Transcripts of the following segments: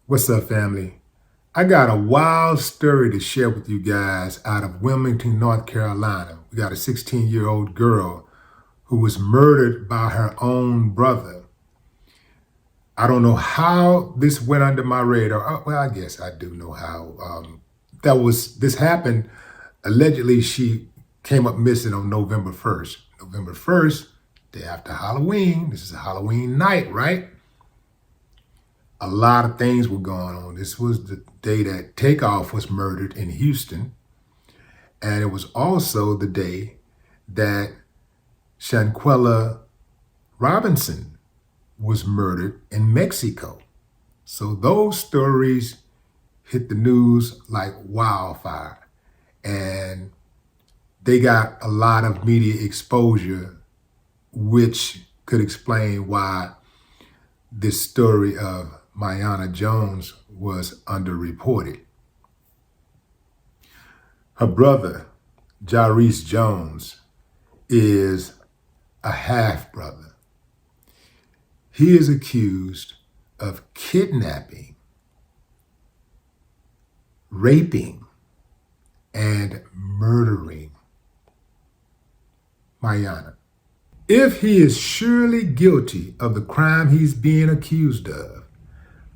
What's up, family? I got a wild story to share with you guys out of Wilmington, North Carolina. We got a 16-year-old girl who was murdered by her own brother. I don't know how this went under my radar. Well, I guess I do know how. This happened. Allegedly, she came up missing on November 1st. November 1st, day after Halloween. This is a Halloween night, right? A lot of things were going on. This was the day that Takeoff was murdered in Houston. And it was also the day that Shanquella Robinson was murdered in Mexico. So those stories hit the news like wildfire. And they got a lot of media exposure, which could explain why this story of Mayana Jones was underreported. Her brother, Jairus Jones, is a half-brother. He is accused of kidnapping, raping, and murdering Mayana. If he is surely guilty of the crime he's being accused of,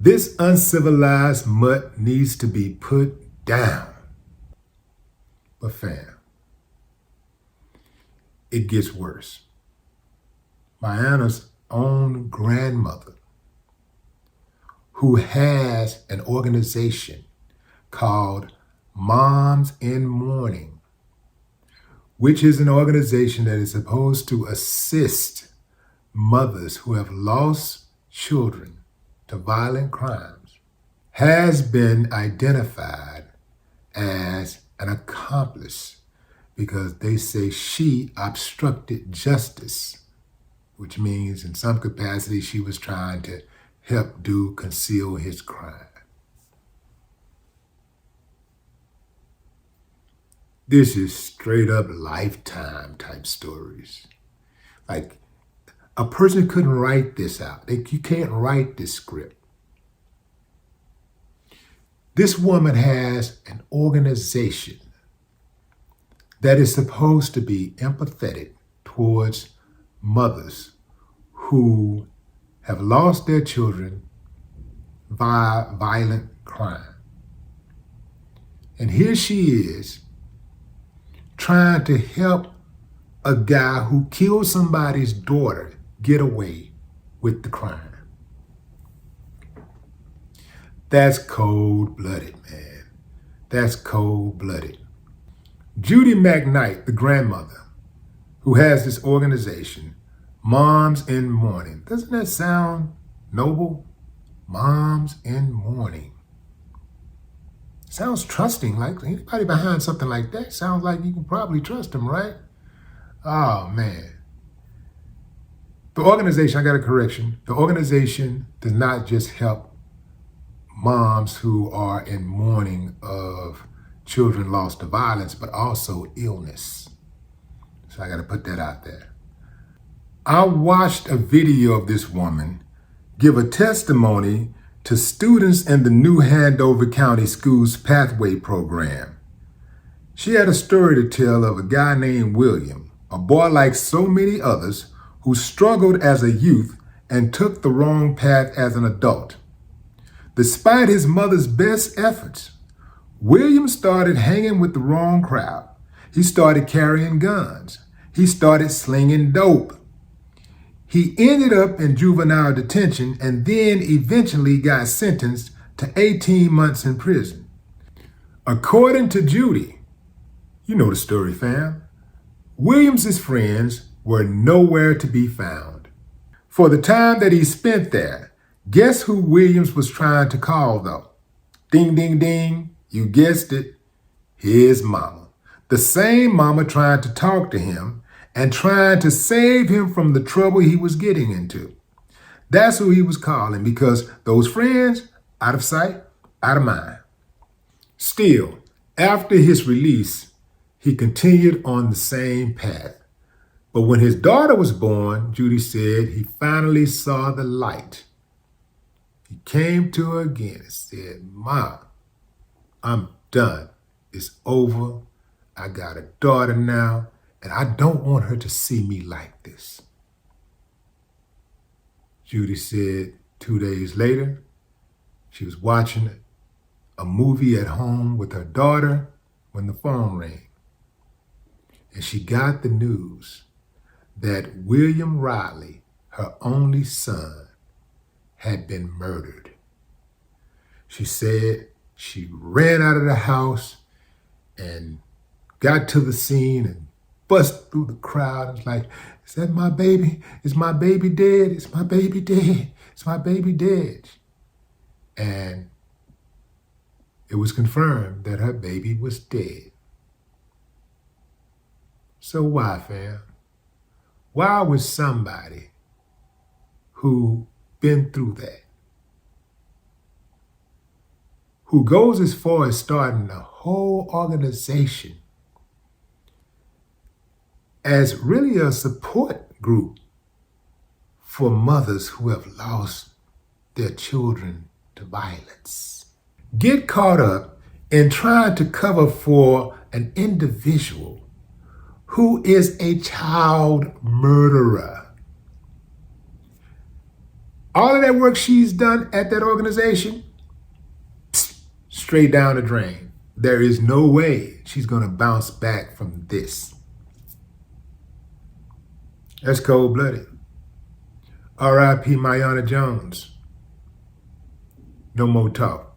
this uncivilized mutt needs to be put down. But fam, it gets worse. Mayana's own grandmother, who has an organization called Moms in Mourning, which is an organization that is supposed to assist mothers who have lost children to violent crimes, has been identified as an accomplice because they say she obstructed justice, which means in some capacity she was trying to help conceal his crime. This is straight up Lifetime type stories. Like, a person couldn't write this out. You can't write this script. This woman has an organization that is supposed to be empathetic towards mothers who have lost their children via violent crime. And here she is trying to help a guy who killed somebody's daughter get away with the crime. That's cold-blooded, man. That's cold-blooded. Judy McKnight, the grandmother, who has this organization, Moms in Mourning. Doesn't that sound noble? Moms in Mourning. Sounds trusting, like anybody behind something like that sounds like you can probably trust them, right? Oh, man. The organization, I got a correction. The organization does not just help moms who are in mourning of children lost to violence, but also illness. So I got to put that out there. I watched a video of this woman give a testimony to students in the new Handover County Schools Pathway Program. She had a story to tell of a guy named William, a boy like so many others who struggled as a youth and took the wrong path as an adult. Despite his mother's best efforts, William started hanging with the wrong crowd. He started carrying guns. He started slinging dope. He ended up in juvenile detention and then eventually got sentenced to 18 months in prison. According to Judy, you know the story, fam, Williams's friends were nowhere to be found. For the time that he spent there, guess who Williams was trying to call though? Ding, ding, ding, you guessed it, his mama. The same mama trying to talk to him and trying to save him from the trouble he was getting into. That's who he was calling because those friends, out of sight, out of mind. Still, after his release, he continued on the same path. But when his daughter was born, Judy said he finally saw the light. He came to her again and said, "Ma, I'm done. It's over. I got a daughter now, and I don't want her to see me like this." Judy said 2 days later, she was watching a movie at home with her daughter when the phone rang. And she got the news that William Riley, her only son, had been murdered. She said she ran out of the house and got to the scene and bust through the crowd and was like, "Is that my baby? Is my baby dead? Is my baby dead? Is my baby dead?" And it was confirmed that her baby was dead. So why, fam? Why would somebody who been through that, who goes as far as starting a whole organization as really a support group for mothers who have lost their children to violence, get caught up in trying to cover for an individual who is a child murderer? All of that work she's done at that organization, straight down the drain. There is no way she's going to bounce back from this. That's cold-blooded. R.I.P. Mayana Jones. No more talk.